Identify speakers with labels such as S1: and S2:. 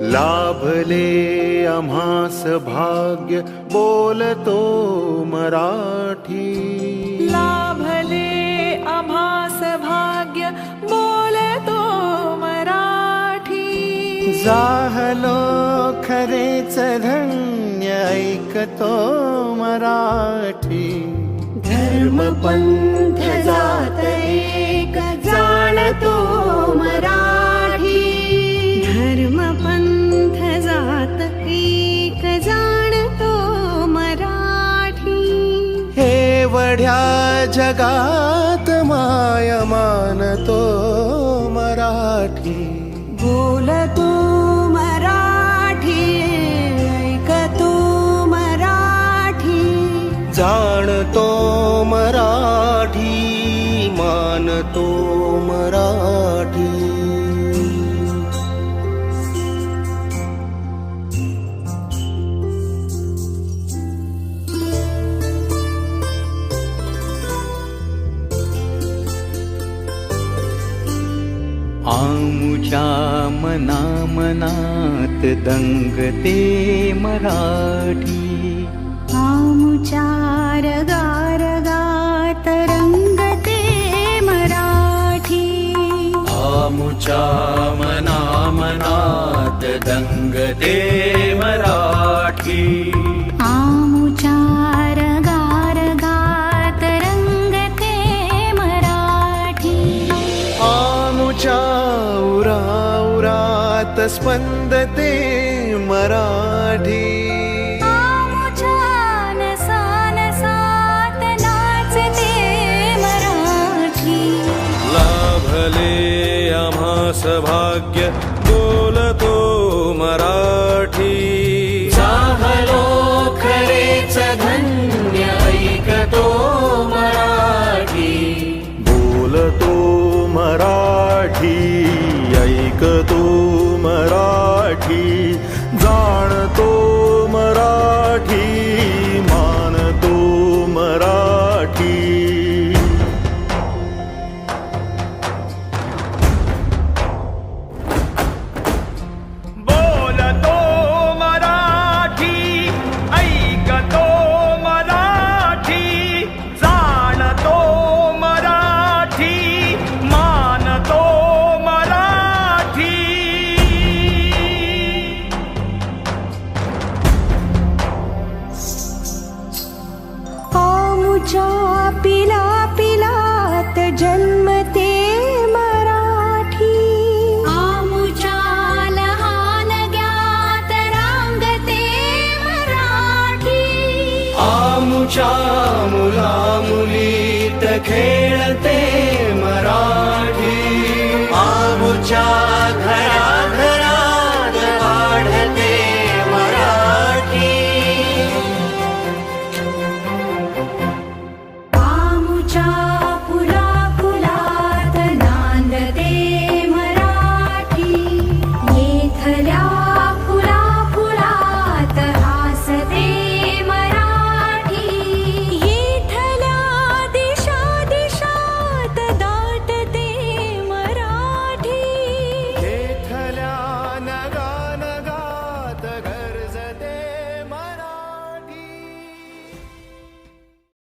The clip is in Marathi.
S1: लाभले आम्हास भाग्य बोलतो मराठी.
S2: लाभले आम्हास भाग्य बोलतो मराठी.
S1: जाहलो खरेच धन्य ऐकतो मराठी.
S2: धर्म पंथ जात एक जाणतो मराठी. धर्म पंथ जात एक जाणतो मराठी.
S1: एवढ्या जगात माय मानतो मराठी.
S2: बोलतो मराठी, ऐकतो मराठी.
S1: जाणतो मराठी, मानतो मराठी. आमुच्या मना मनात दंगते मराठी.
S2: आमुच्या रगारगात रंगते मराठी.
S1: आमुच्या मना मनात दंगते मराठी.
S2: आमुच्या रगारगात रंगते मराठी.
S1: आमुच्या उरात स्पंदते मराठी.
S2: आमुच्या नसानसात नाचते मराठी.
S1: लाभले आम्हास भाग्य बोलतो मराठी. जाहलो खरेच धन्य ऐकतो मराठी. बोलतो मराठी, ऐकतो मराठी. जाणतो मराठी, मानतो मराठी. बोलतो मराठी, ऐकतो मराठी. जाणतो मराठी, मानतो मराठी.
S2: आमुच्या पिला पिलात जन्मते मराठी. आमुच्या लहान ज्ञात रांगते मराठी.
S1: आमुच्या मुला